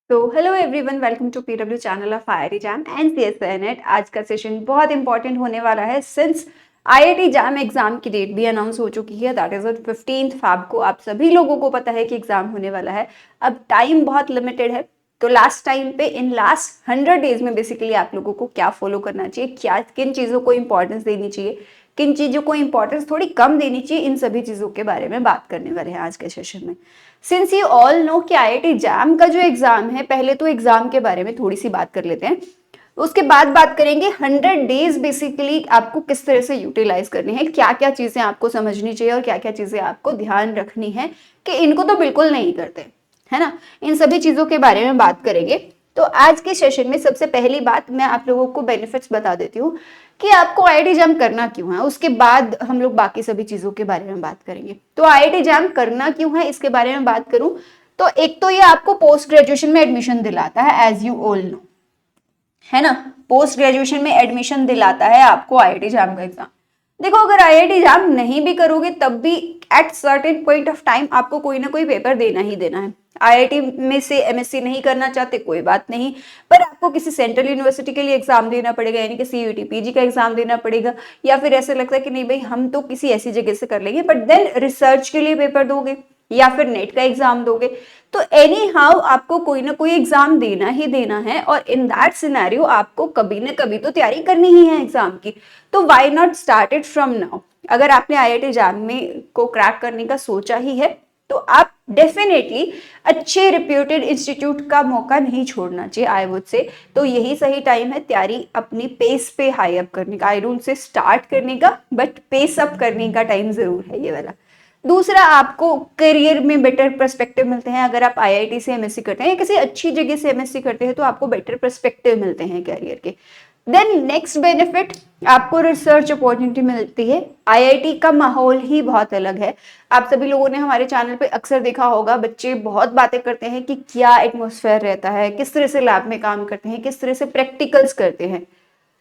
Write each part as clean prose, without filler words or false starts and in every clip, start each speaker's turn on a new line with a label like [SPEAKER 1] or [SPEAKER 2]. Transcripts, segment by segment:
[SPEAKER 1] तो hello everyone, welcome to PW channel of IIT JAM and CSIR NET. आज का session बहुत इंपॉर्टेंट होने वाला है सिंस आईआईटी जैम एग्जाम की डेट भी अनाउंस हो चुकी है। दैट इज ऑन 15 फ़रवरी को। आप सभी लोगों को पता है कि एग्जाम होने वाला है। अब टाइम बहुत लिमिटेड है, तो लास्ट टाइम पे इन लास्ट 100 डेज में बेसिकली आप लोगों को क्या फॉलो करना चाहिए, क्या किन चीज़ों को इंपॉर्टेंस देनी चाहिए, किन चीज़ों को इंपॉर्टेंस थोड़ी कम देनी चाहिए, इन सभी चीज़ों के बारे में बात करने वाले हैं आज के सेशन में। सिंस यू ऑल नो कि आईआईटी जैम का जो एग्जाम है, पहले तो एग्जाम के बारे में थोड़ी सी बात कर लेते हैं, उसके बाद बात करेंगे 100 डेज बेसिकली आपको किस तरह से यूटिलाइज करनी है, क्या क्या चीजें आपको समझनी चाहिए और क्या क्या चीजें आपको ध्यान रखनी है कि इनको तो बिल्कुल नहीं करते, है ना। इन सभी चीजों के बारे में बात करेंगे। तो आज के सेशन में सबसे पहली बात मैं आप लोगों को बेनिफिट्स बता देती हूँ कि आपको आईआईटी जैम करना क्यों है। उसके बाद हम लोग बाकी सभी चीजों के बारे में बात करेंगे। तो आईआईटी जैम करना क्यों है इसके बारे में बात करूं तो एक तो ये आपको पोस्ट ग्रेजुएशन में एडमिशन दिलाता है, एज यू ऑल नो, है ना। पोस्ट ग्रेजुएशन में एडमिशन दिलाता है आपको आईआईटी जैम का एग्जाम। देखो, अगर आईआईटी जैम नहीं भी करोगे तब भी at certain point of time आपको कोई ना कोई पेपर देना ही देना है। आईआईटी में से एमएससी नहीं करना चाहते कोई बात नहीं, पर आपको किसी सेंट्रल यूनिवर्सिटी के लिए एग्जाम देना पड़ेगा, यानी कि सीयूईटी पीजी का एग्जाम देना पड़ेगा। या फिर ऐसा लगता है कि नहीं भाई, हम तो किसी ऐसी जगह से कर लेंगे, बट देन रिसर्च के लिए पेपर दोगे या फिर नेट का एग्जाम दोगे, तो एनी हाउ आपको कोई ना कोई एग्जाम देना ही देना है। और इन दैट सिनेरियो आपको कभी ना कभी तो तैयारी करनी ही है एग्जाम की। तो why not start it from now. अगर आपने आईआईटी जैम में को क्रैक करने का सोचा ही है तो आप डेफिनेटली अच्छे रिप्यूटेड इंस्टीट्यूट का मौका नहीं छोड़ना चाहिए, आई वुड से। तो यही सही टाइम है तैयारी अपनी पेस पे हाई अप करने का। आई डोंट से स्टार्ट करने का, बट पेस अप करने का टाइम जरूर है ये वाला। दूसरा, आपको करियर में बेटर पर्सपेक्टिव मिलते हैं। अगर आप आईआईटी से एमएससी करते हैं या किसी अच्छी जगह से एमएससी करते हैं तो आपको बेटर पर्सपेक्टिव मिलते हैं करियर के। देन नेक्स्ट बेनिफिट, आपको रिसर्च अपॉर्चुनिटी मिलती है। आईआईटी का माहौल ही बहुत अलग है। आप सभी लोगों ने हमारे चैनल पे अक्सर देखा होगा, बच्चे बहुत बातें करते हैं कि क्या एटमॉस्फेयर रहता है, किस तरह से लैब में काम करते हैं, किस तरह से प्रैक्टिकल्स करते हैं।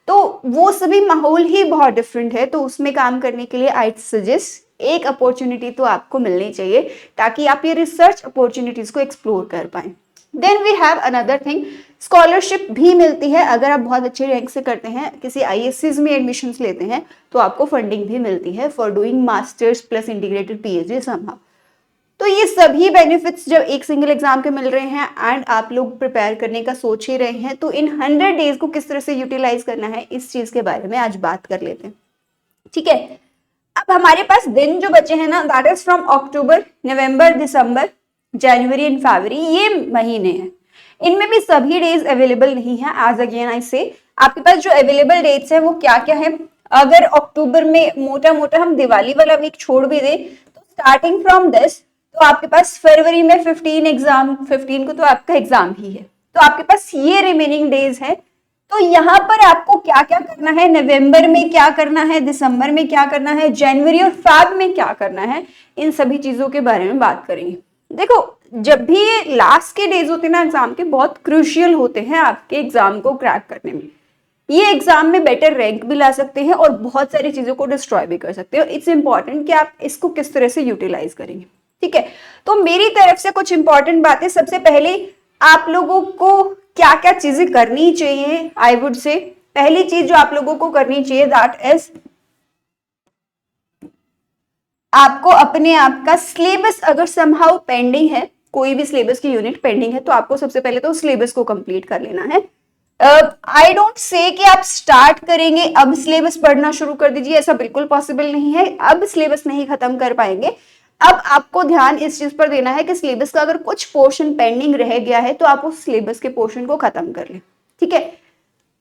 [SPEAKER 1] तो वो सभी माहौल ही बहुत डिफरेंट है। तो उसमें काम करने के लिए आई सजेस्ट एक अपॉर्चुनिटी तो आपको मिलनी चाहिए ताकि आप ये रिसर्च अपॉर्चुनिटीज को एक्सप्लोर कर पाए। Then we have another thing, scholarship भी मिलती है। अगर आप बहुत अच्छे रैंक से करते हैं, किसी आईएससीज में एडमिशन लेते हैं, तो आपको फंडिंग भी मिलती है for doing masters plus integrated PhD somehow. तो ये सभी बेनिफिट्स जब एक सिंगल एग्जाम के मिल रहे हैं एंड आप लोग प्रिपेयर करने का सोच ही रहे हैं, तो इन 100 डेज को किस तरह से यूटिलाइज करना है इस चीज के बारे में आज बात कर लेते हैं, ठीक है। अब हमारे पास दिन जो बचे हैं ना, that is from October, November, December, January and February, ये महीने हैं। इनमें भी सभी डेज अवेलेबल नहीं है। एज अगेन आई से, आपके पास जो अवेलेबल डेट्स है वो क्या क्या है। अगर अक्टूबर में मोटा मोटा हम दिवाली वाला वीक छोड़ भी दें तो स्टार्टिंग फ्रॉम दिस, तो आपके पास फरवरी में 15 को तो आपका एग्जाम ही है। तो आपके पास ये रिमेनिंग डेज है। तो यहाँ पर आपको क्या क्या करना है, नवंबर में क्या करना है, दिसंबर में क्या करना है, जनवरी और फरवरी में क्या करना है, इन सभी चीजों के बारे में बात करेंगे। देखो, जब भी ये लास्ट के डेज होते हैं ना एग्जाम के, बहुत क्रूशियल होते हैं आपके एग्जाम को क्रैक करने में। ये एग्जाम में बेटर रैंक भी ला सकते हैं और बहुत सारी चीजों को डिस्ट्रॉय भी कर सकते हैं। इट्स इंपॉर्टेंट कि आप इसको किस तरह से यूटिलाइज करेंगे, ठीक है। तो मेरी तरफ से कुछ इंपॉर्टेंट बातें। सबसे पहले आप लोगों को क्या क्या चीजें करनी चाहिए, आई वुड से पहली चीज जो आप लोगों को करनी चाहिए दैट इज, आपको अपने आप का सिलेबस अगर समहाउ पेंडिंग है, कोई भी सिलेबस की यूनिट पेंडिंग है, तो आपको सबसे पहले तो सिलेबस को कंप्लीट कर लेना है। आई डोंट से कि आप स्टार्ट करेंगे अब सिलेबस पढ़ना शुरू कर दीजिए, ऐसा बिल्कुल पॉसिबल नहीं है। अब सिलेबस नहीं खत्म कर पाएंगे। अब आपको ध्यान इस चीज पर देना है कि सिलेबस का अगर कुछ पोर्शन पेंडिंग रह गया है तो आप उस सिलेबस के पोर्शन को खत्म कर लें, ठीक है।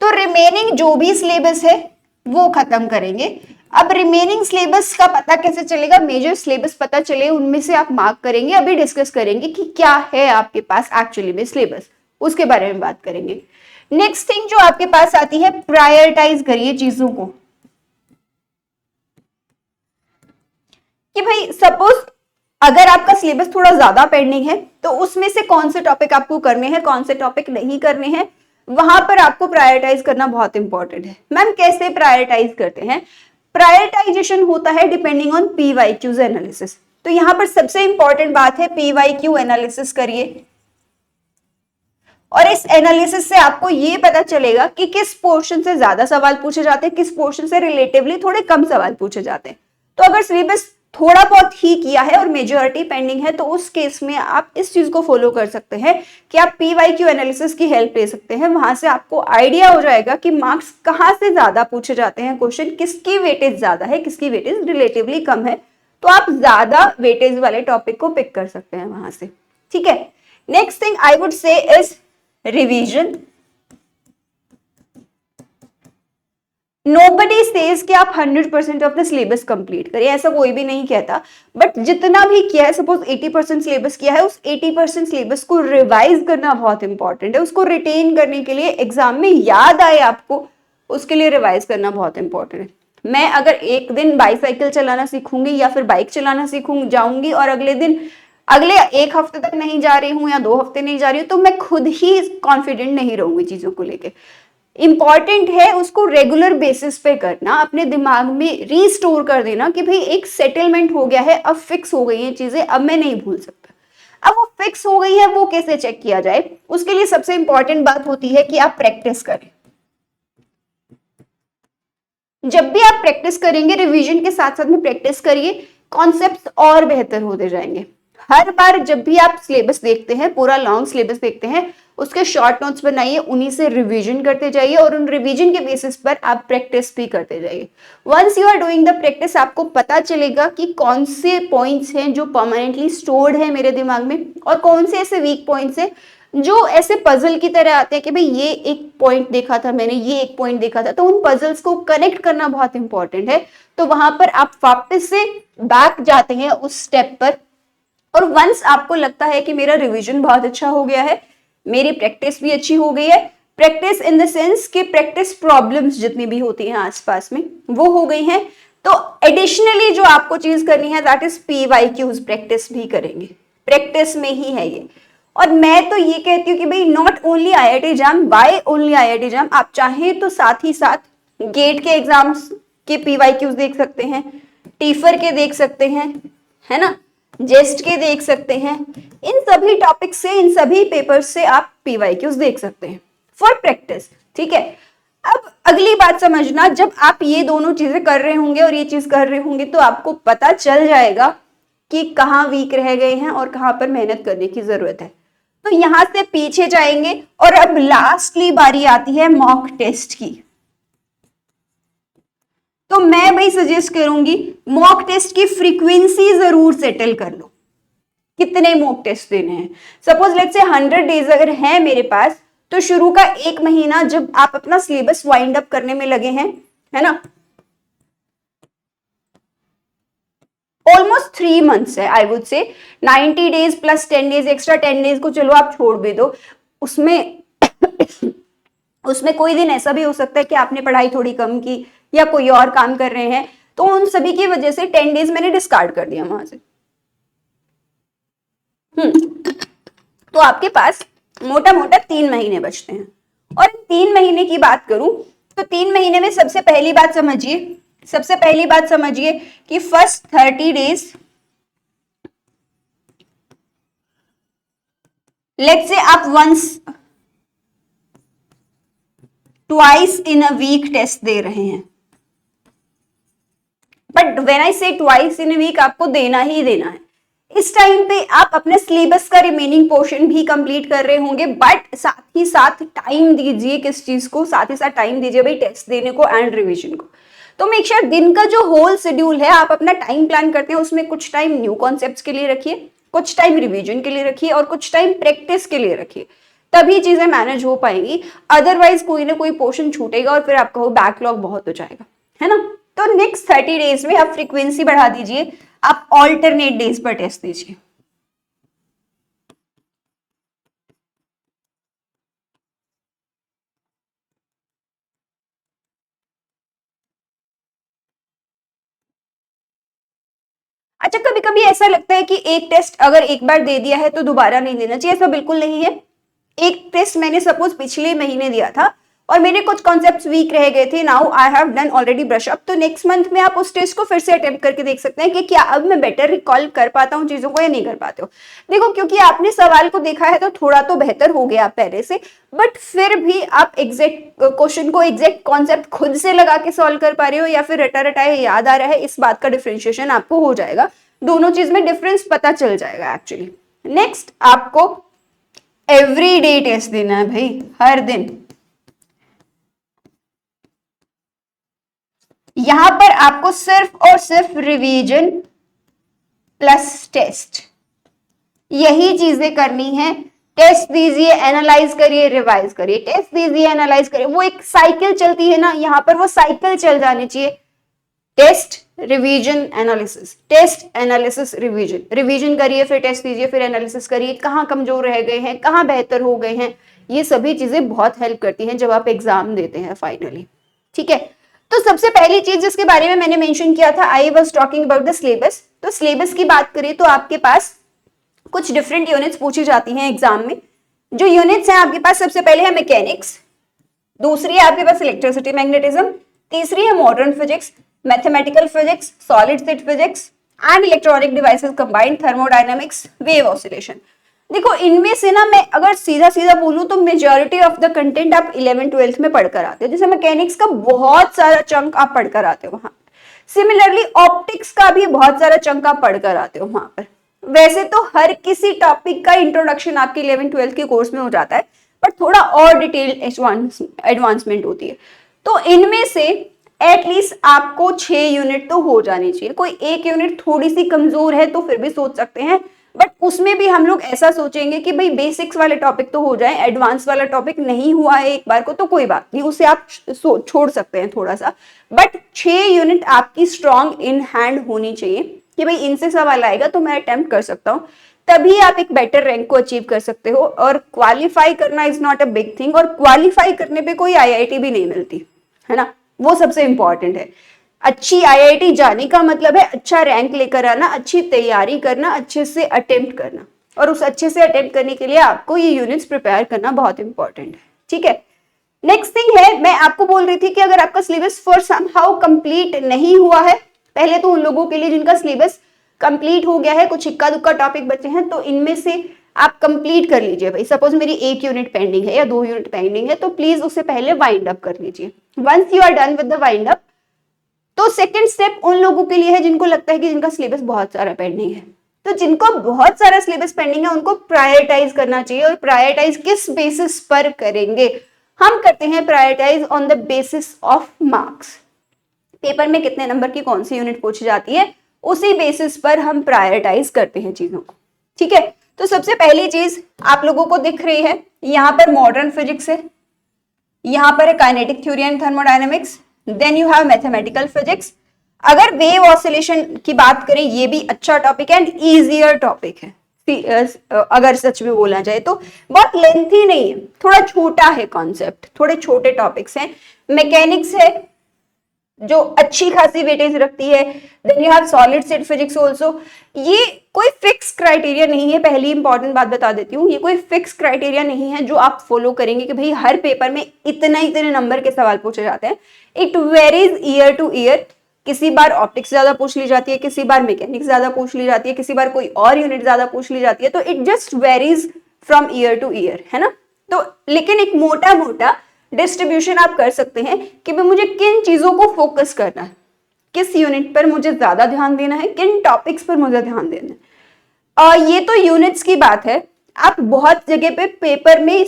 [SPEAKER 1] तो रिमेनिंग जो भी सिलेबस है वो खत्म करेंगे। अब रिमेनिंग सिलेबस का पता कैसे चलेगा, मेजर सिलेबस पता चले उनमें से आप मार्क करेंगे। अभी डिस्कस करेंगे कि क्या है आपके पास एक्चुअली में सिलेबस, उसके बारे में बात करेंगे। नेक्स्ट थिंग जो आपके पास आती है, प्रायोरिटाइज करिए चीजों को। कि भाई सपोज अगर आपका सिलेबस थोड़ा ज्यादा पेंडिंग है तो उसमें से कौन से टॉपिक आपको करने हैं, कौन से टॉपिक नहीं करने हैं, वहां पर आपको प्रायोरिटाइज करना बहुत इंपॉर्टेंट है। मैम कैसे प्रायोरिटाइज करते हैं? प्रायोरिटाइजेशन होता है डिपेंडिंग ऑन पीवाईक्यूज एनालिसिस। तो यहां पर सबसे इंपॉर्टेंट बात है पीवाईक्यू एनालिसिस करिए। और इस एनालिसिस से आपको ये पता चलेगा कि किस पोर्शन से ज्यादा सवाल पूछे जाते हैं, किस पोर्शन से रिलेटिवली थोड़े कम सवाल पूछे जाते हैं। तो अगर सिलेबस थोड़ा बहुत ही किया है और मेजॉरिटी पेंडिंग है तो उस केस में आप इस चीज को फॉलो कर सकते हैं कि आप पीवाईक्यू एनालिसिस की हेल्प ले सकते हैं। वहां से आपको आइडिया हो जाएगा कि मार्क्स कहाँ से ज्यादा पूछे जाते हैं, क्वेश्चन किसकी वेटेज ज्यादा है, किसकी वेटेज रिलेटिवली कम है, तो आप ज्यादा वेटेज वाले टॉपिक को पिक कर सकते हैं वहां से। ठीक है, next thing I would say is revision. Nobody says कि आप 100% ऑफ द सिलेबस कंप्लीट करिए, ऐसा कोई भी नहीं कहता, बट जितना भी किया है, सपोज 80% सिलेबस किया है, उस 80% सिलेबस को रिवाइज करना बहुत इंपॉर्टेंट है। उसको रिटेन करने के लिए, एग्जाम में याद आए आपको, उसके लिए रिवाइज करना बहुत इंपॉर्टेंट है। मैं अगर एक दिन बाईसाइकिल चलाना सीखूंगी या फिर बाइक चलाना सीखूंगी जाऊंगी और अगले दिन, अगले एक हफ्ते तक नहीं जा रही हूँ या 2 हफ्ते नहीं जा रही हूँ, तो मैं खुद ही कॉन्फिडेंट नहीं रहूंगी चीजों को लेके। इंपॉर्टेंट है उसको रेगुलर बेसिस पे करना, अपने दिमाग में रीस्टोर कर देना कि भाई एक सेटलमेंट हो गया है, अब फिक्स हो गई हैं चीजें, अब मैं नहीं भूल सकता। अब वो फिक्स हो गई है, वो कैसे चेक किया जाए? उसके लिए सबसे इंपॉर्टेंट बात होती है कि आप प्रैक्टिस करें। जब भी आप प्रैक्टिस करेंगे, रिवीजन के साथ साथ में प्रैक्टिस करिए, कॉन्सेप्ट्स और बेहतर होते जाएंगे। हर बार जब भी आप सिलेबस देखते हैं, पूरा लॉन्ग सिलेबस देखते हैं, उसके शॉर्ट नोट्स बनाइए, उन्हीं से रिवीजन करते जाइए और उन रिवीजन के बेसिस पर आप प्रैक्टिस भी करते जाइए। Once you are doing the practice, आपको पता चलेगा कि कौन से पॉइंट्स हैं जो परमानेंटली स्टोर्ड है मेरे दिमाग में और कौन से ऐसे वीक पॉइंट्स हैं जो ऐसे पजल की तरह आते हैं कि भाई ये एक पॉइंट देखा था मैंने, ये एक पॉइंट देखा था। तो उन पजल्स को कनेक्ट करना बहुत इंपॉर्टेंट है। तो वहां पर आप वापस से बैक जाते हैं उस स्टेप पर, और वंस आपको लगता है कि मेरा रिवीजन बहुत अच्छा हो गया है, मेरी प्रैक्टिस भी अच्छी हो गई है, प्रैक्टिस इन द सेंस कि प्रैक्टिस प्रॉब्लम्स जितनी भी होती हैं आसपास में वो हो गई हैं, तो एडिशनली जो आपको चीज करनी है दैट इज पीवाईक्यूज प्रैक्टिस भी करेंगे। प्रैक्टिस में ही है ये। और मैं तो ये कहती हूँ कि भाई not only IIT JAM, why only IIT JAM, आप चाहें तो साथ ही साथ गेट के एग्जाम्स के पीवाईक्यूज देख सकते हैं, टीफर के देख सकते हैं, है ना, जेस्ट के देख सकते हैं। इन सभी टॉपिक से, इन सभी पेपर से आप पीवाईक्यूज देख सकते हैं फॉर प्रैक्टिस। ठीक है, अब अगली बात समझना, जब आप ये दोनों चीजें कर रहे होंगे और ये चीज कर रहे होंगे तो आपको पता चल जाएगा कि कहाँ वीक रह गए हैं और कहाँ पर मेहनत करने की जरूरत है। तो यहां से पीछे जाएंगे और अब लास्टली बारी आती है मॉक टेस्ट की। तो मैं भाई सजेस्ट करूंगी मॉक टेस्ट की फ्रीक्वेंसी जरूर सेटल कर लो। कितने मॉक टेस्ट देने हैं? सपोज लेट्स से 100 डेज अगर है मेरे पास, तो शुरू का 1 महीना जब आप अपना सिलेबस वाइंड अप करने में लगे हैं, है ना, ऑलमोस्ट 3 मंथ्स है, I would say 90 days plus 10 days extra, 10 days को चलो आप छोड़ भी दो, उसमें उसमें कोई दिन ऐसा भी हो सकता है कि आपने पढ़ाई थोड़ी कम की या कोई और काम कर रहे हैं, तो उन सभी की वजह से 10 डेज मैंने डिस्कार्ड कर दिया वहां से। तो आपके पास मोटा मोटा 3 महीने बचते हैं। और 3 महीने की बात करूं तो 3 महीने में सबसे पहली बात समझिए कि फर्स्ट 30 डेज, लेट्स से आप once twice in a week test दे रहे हैं, बट व्हेन आई से ट्वाइस इन अ वीक, आपको देना ही देना है। इस टाइम पे आप अपने सिलेबस का रिमेनिंग पोर्शन भी कंप्लीट कर रहे होंगे, बट साथ ही साथ टाइम दीजिए किस चीज को, साथ ही साथ टाइम दीजिए भाई टेस्ट देने को एंड रिवीजन को। तो मेक श्योर दिन का जो होल शेड्यूल है, आप अपना टाइम प्लान करते हैं उसमें कुछ टाइम न्यू कॉन्सेप्ट्स के लिए रखिए, कुछ टाइम रिवीजन के लिए रखिए और कुछ टाइम प्रैक्टिस के लिए रखिए, तभी चीजें मैनेज हो पाएंगी। अदरवाइज कोई ना कोई पोर्शन छूटेगा और फिर आपका वो बैकलॉग बहुत हो जाएगा, है ना। तो नेक्स्ट 30 डेज में आप फ्रीक्वेंसी बढ़ा दीजिए, आप ऑल्टरनेट डेज पर टेस्ट दीजिए। अच्छा, कभी कभी ऐसा लगता है कि एक टेस्ट अगर एक बार दे दिया है तो दोबारा नहीं देना चाहिए, ऐसा बिल्कुल नहीं है। एक टेस्ट मैंने सपोज पिछले महीने दिया था, और मेरे कुछ कॉन्सेप्ट्स वीक रह गए थे, now I have done already brush up, तो नेक्स्ट मंथ में आप उस टेस्ट को फिर से अटेम्प्ट करके देख सकते हैं कि क्या अब मैं बेटर रिकॉल कर पाता हूँ चीजों को या नहीं कर पाते हो। देखो क्योंकि आपने सवाल को देखा है तो थोड़ा तो बेहतर हो गया पहले से, बट फिर भी आप एग्जैक्ट क्वेश्चन को एग्जैक्ट कॉन्सेप्ट खुद से लगा के सॉल्व कर पा रहे हो या फिर रटा रटाए याद आ रहा है, इस बात का डिफरेंशिएशन आपको हो जाएगा, दोनों चीज में डिफरेंस पता चल जाएगा एक्चुअली। नेक्स्ट, आपको एवरीडे टेस्ट देना है भाई, हर दिन। यहां पर आपको सिर्फ और सिर्फ रिवीजन प्लस टेस्ट, यही चीजें करनी है। टेस्ट दीजिए, एनालाइज करिए, रिवाइज करिए, टेस्ट दीजिए, एनालाइज करिए, वो एक साइकिल चलती है ना, यहां पर वो साइकिल चल जानी चाहिए। Test, revision, analysis, test, analysis, revision, revision करिए, फिर टेस्ट दीजिए, फिर एनालिसिस करिए, कहाँ कमजोर रह गए हैं, कहाँ बेहतर हो गए हैं, ये सभी चीजें बहुत हेल्प करती हैं जब आप एग्जाम देते हैं फाइनली। ठीक है, तो सबसे पहली चीज जिसके बारे में मैंने मेंशन किया था, I was talking about the syllabus. तो सिलेबस की बात करें तो आपके पास कुछ डिफरेंट यूनिट्स पूछी जाती हैं एग्जाम में। जो यूनिट्स हैं आपके पास, सबसे पहले है मैकेनिक्स, दूसरी है आपके पास इलेक्ट्रिसिटी मैग्नेटिज्म, तीसरी है modern physics, mathematical physics, solid state physics and electronic devices combined, thermodynamics, wave oscillation. देखो इनमें से ना मैं अगर सीधा सीधा बोलूं तो मेजॉरिटी ऑफ द कंटेंट आप 11th-12th में पढ़कर आते हो। जैसे मैकेनिक्स का बहुत सारा चंक आप पढ़कर आते हो वहां। सिमिलरली ऑप्टिक्स का भी बहुत सारा चंक आप पढ़कर आते हो वहां पर। वैसे तो हर किसी टॉपिक का इंट्रोडक्शन आपके 11th-12th के कोर्स में हो जाता है, बट थोड़ा और डिटेल एडवांसमेंट होती है। तो इनमें से एटलीस्ट आपको 6 यूनिट तो हो जानी चाहिए। कोई एक यूनिट थोड़ी सी कमजोर है तो फिर भी सोच सकते हैं, बट उसमें भी हम लोग ऐसा सोचेंगे कि भाई बेसिक्स वाले टॉपिक तो हो जाए, एडवांस वाला टॉपिक नहीं हुआ है एक बार को तो कोई बात नहीं, उसे आप छोड़ सकते हैं थोड़ा सा। बट 6 यूनिट आपकी स्ट्रॉन्ग इन हैंड होनी चाहिए कि भाई इनसे सवाल आएगा तो मैं अटेम्प्ट कर सकता हूँ, तभी आप एक बेटर रैंक को अचीव कर सकते हो। और क्वालिफाई करना is not a big thing, और क्वालिफाई करने पे कोई आईआईटी भी नहीं मिलती है ना, वो सबसे इंपॉर्टेंट है। अच्छी आईआईटी जाने का मतलब है अच्छा रैंक लेकर आना, अच्छी तैयारी करना, अच्छे से अटेम्प्ट करना, और उस अच्छे से अटेम्प्ट करने के लिए आपको ये यूनिट्स प्रिपेयर करना बहुत इंपॉर्टेंट है। ठीक है, नेक्स्ट थिंग है, मैं आपको बोल रही थी कि अगर आपका सिलेबस फॉर समहाउ कंप्लीट नहीं हुआ है, पहले तो उन लोगों के लिए जिनका सिलेबस कंप्लीट हो गया है, कुछ इक्का दुक्का टॉपिक बचे हैं, तो इनमें से आप कंप्लीट कर लीजिए। भाई सपोज मेरी 1 यूनिट पेंडिंग है या 2 यूनिट पेंडिंग है, तो प्लीज उससे पहले वाइंड अप कर लीजिए। Once you are done with the wind up, तो सेकंड स्टेप उन लोगों के लिए है जिनको लगता है कि जिनका सिलेबस बहुत सारा पेंडिंग है। तो जिनको बहुत सारा सिलेबस पेंडिंग है उनको प्रायोरिटाइज करना चाहिए। और प्रायोरिटाइज किस बेसिस पर करेंगे? हम करते हैं prioritise on the basis of marks. Paper में कितने नंबर की कौन सी यूनिट पूछी जाती है, उसी बेसिस पर हम प्रायोरिटाइज करते हैं चीजों को। ठीक है, तो सबसे पहली चीज आप लोगों को दिख रही है, यहाँ पर मॉडर्न फिजिक्स है, यहाँ पर है kinetic theory and thermodynamics, then you have mathematical physics. अगर वेव ऑसिलेशन की बात करें, ये भी अच्छा टॉपिक है एंड इजियर टॉपिक है। अगर सच में बोला जाए तो बहुत लेंथी नहीं है, थोड़ा छोटा है कॉन्सेप्ट, थोड़े छोटे टॉपिक्स हैं। मैकेनिक्स है जो अच्छी खासी वेटेज रखती है, then you have solid state physics also. ये कोई फिक्स क्राइटेरिया नहीं है, पहली इंपॉर्टेंट बात बता देती हूँ, ये कोई फिक्स क्राइटेरिया नहीं है जो आप फॉलो करेंगे कि भाई हर पेपर में इतने नंबर के सवाल पूछे जाते हैं। It varies year two year, किसी बार ऑप्टिक्स ज्यादा पूछ ली जाती है, किसी बार मैकेनिक्स ज्यादा पूछ ली जाती है, किसी बार कोई और यूनिट ज्यादा पूछ ली जाती है, तो it just varies from year two year, है ना। तो लेकिन एक मोटा मोटा डिस्ट्रीब्यूशन आप कर सकते हैं कि भाई मुझे किन चीजों को फोकस करना है, किस यूनिट पर मुझे ज्यादा ध्यान देना है, किन टॉपिक्स पर मुझे ध्यान देना है। ये तो यूनिट्स की बात है। आप बहुत जगह पे पेपर में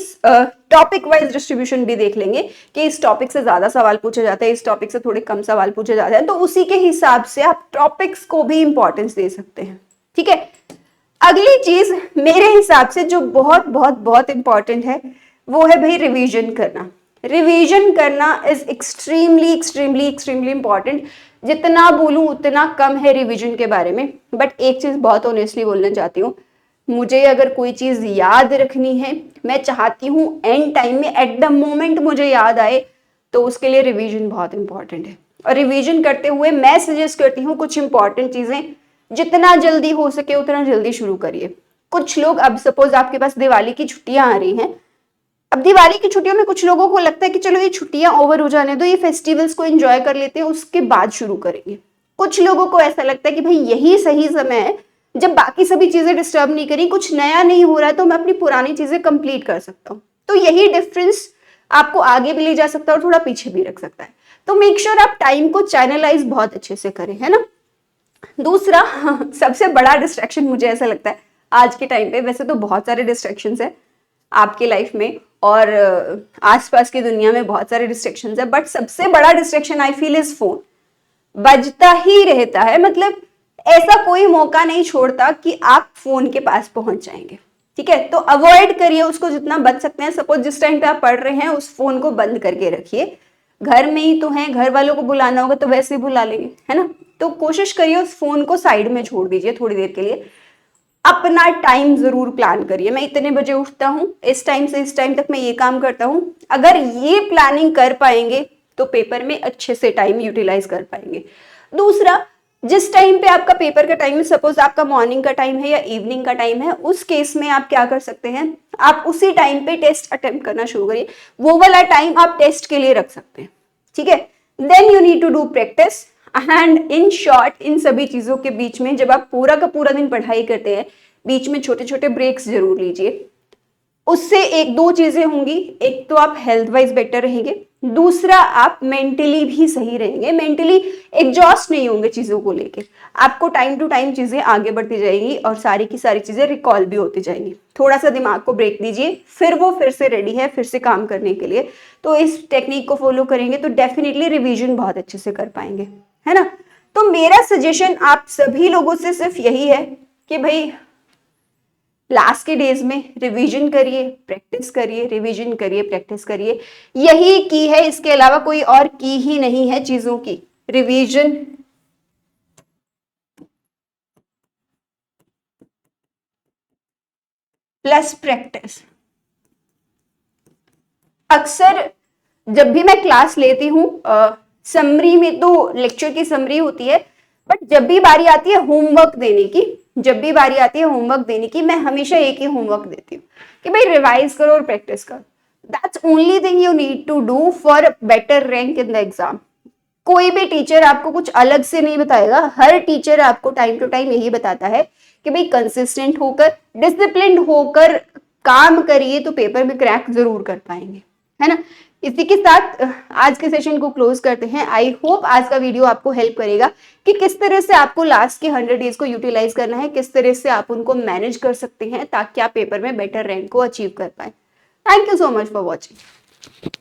[SPEAKER 1] टॉपिक वाइज डिस्ट्रीब्यूशन भी देख लेंगे कि इस टॉपिक से ज्यादा सवाल पूछे जाते हैं, इस टॉपिक से थोड़े कम सवाल पूछे जाते हैं, तो उसी के हिसाब से आप टॉपिक्स को भी इंपॉर्टेंस दे सकते हैं। ठीक है, अगली चीज मेरे हिसाब से जो बहुत बहुत बहुत इंपॉर्टेंट है वो है भाई रिवीजन करना। रिवीजन करना is extremely extremely extremely important. जितना बोलूं उतना कम है रिवीजन के बारे में। बट एक चीज बहुत ऑनेस्टली बोलना चाहती हूँ, मुझे अगर कोई चीज याद रखनी है, मैं चाहती हूँ एंड टाइम में एट द मोमेंट मुझे याद आए, तो उसके लिए रिवीजन बहुत इंपॉर्टेंट है। और रिवीजन करते हुए मैं सजेस्ट करती हूँ कुछ इंपॉर्टेंट चीजें जितना जल्दी हो सके उतना जल्दी शुरू करिए। कुछ लोग, अब सपोज आपके पास दिवाली की छुट्टियां आ रही हैं, अब दिवाली की छुट्टियों में कुछ लोगों को लगता है कि चलो ये छुट्टियां ओवर हो जाने दो, ये फेस्टिवल्स को एंजॉय कर लेते हैं, उसके बाद शुरू करेंगे। कुछ लोगों को ऐसा लगता है कि भाई यही सही समय है, जब बाकी सभी चीजें डिस्टर्ब नहीं करी, कुछ नया नहीं हो रहा है, तो मैं अपनी पुरानी चीजें कंप्लीट कर सकता हूँ। तो यही डिफरेंस आपको आगे भी ले जा सकता है और थोड़ा पीछे भी रख सकता है। तो मेक श्योर आप टाइम को चैनलाइज बहुत अच्छे से करें, है ना। दूसरा सबसे बड़ा डिस्ट्रैक्शन मुझे ऐसा लगता है आज के टाइम पे, वैसे तो बहुत सारे डिस्ट्रैक्शंस है आपके लाइफ में और आसपास की दुनिया में बहुत सारे डिस्ट्रैक्शंस है, बट सबसे बड़ा distraction I feel is phone. बजता ही रहता है, मतलब ऐसा कोई मौका नहीं छोड़ता कि आप फोन के पास पहुंच जाएंगे। ठीक है, तो अवॉइड करिए उसको जितना बच सकते हैं। सपोज जिस टाइम पे आप पढ़ रहे हैं उस फोन को बंद करके रखिए। घर में ही तो है, घर वालों को बुलाना होगा तो वैसे ही बुला लेंगे, है ना। तो कोशिश करिए उस फोन को साइड में छोड़ दीजिए थोड़ी देर के लिए। अपना टाइम जरूर प्लान करिए, मैं इतने बजे उठता हूं, इस टाइम से इस टाइम तक मैं ये काम करता हूं। अगर ये प्लानिंग कर पाएंगे तो पेपर में अच्छे से टाइम यूटिलाइज कर पाएंगे। दूसरा, जिस टाइम पे आपका पेपर का टाइम है, सपोज आपका मॉर्निंग का टाइम है या इवनिंग का टाइम है, उस केस में आप क्या कर सकते हैं, आप उसी टाइम पे टेस्ट अटेम्प्ट करना शुरू करिए। वो वाला टाइम आप टेस्ट के लिए रख सकते हैं। ठीक है, then you need to do practice. And in short, इन सभी चीजों के बीच में जब आप पूरा का पूरा दिन पढ़ाई करते हैं, बीच में छोटे छोटे ब्रेक्स जरूर लीजिए। उससे एक दो चीजें होंगी, एक तो आप हेल्थ वाइज बेटर रहेंगे, दूसरा आप मेंटली भी सही रहेंगे, मेंटली एग्जॉस्ट नहीं होंगे चीजों को लेके। आपको टाइम टू टाइम चीजें आगे बढ़ती जाएंगी और सारी की सारी चीजें रिकॉल भी होती जाएंगी। थोड़ा सा दिमाग को ब्रेक दीजिए, फिर वो फिर से रेडी है फिर से काम करने के लिए। तो इस टेक्निक को फॉलो करेंगे तो डेफिनेटली रिवीजन बहुत अच्छे से कर पाएंगे, है ना। तो मेरा सजेशन आप सभी लोगों से सिर्फ यही है कि भाई लास्ट के डेज में रिवीजन करिए, प्रैक्टिस करिए, रिवीजन करिए, प्रैक्टिस करिए। यही की है, इसके अलावा कोई और की ही नहीं है चीजों की। Revision plus practice. अक्सर जब भी मैं क्लास लेती हूँ, समरी में तो लेक्चर की समरी होती है, बट जब भी बारी आती है होमवर्क देने की, जब भी बारी आती है होमवर्क देने की, मैं हमेशा एक ही होमवर्क देती हूँ कि भाई रिवाइज करो और प्रैक्टिस करो। That's only thing you need to do for better rank in the exam. कोई भी टीचर आपको कुछ अलग से नहीं बताएगा, हर टीचर आपको टाइम टू टाइम यही बताता है कि भाई कंसिस्टेंट होकर, डिसिप्लिन होकर काम करिए तो पेपर में क्रैक जरूर कर पाएंगे, है ना। इसी के साथ आज के सेशन को क्लोज करते हैं। आई होप आज का वीडियो आपको हेल्प करेगा कि किस तरह से आपको लास्ट के 100 डेज को यूटिलाइज करना है, किस तरह से आप उनको मैनेज कर सकते हैं ताकि आप पेपर में बेटर रैंक को अचीव कर पाए। Thank you so much for watching.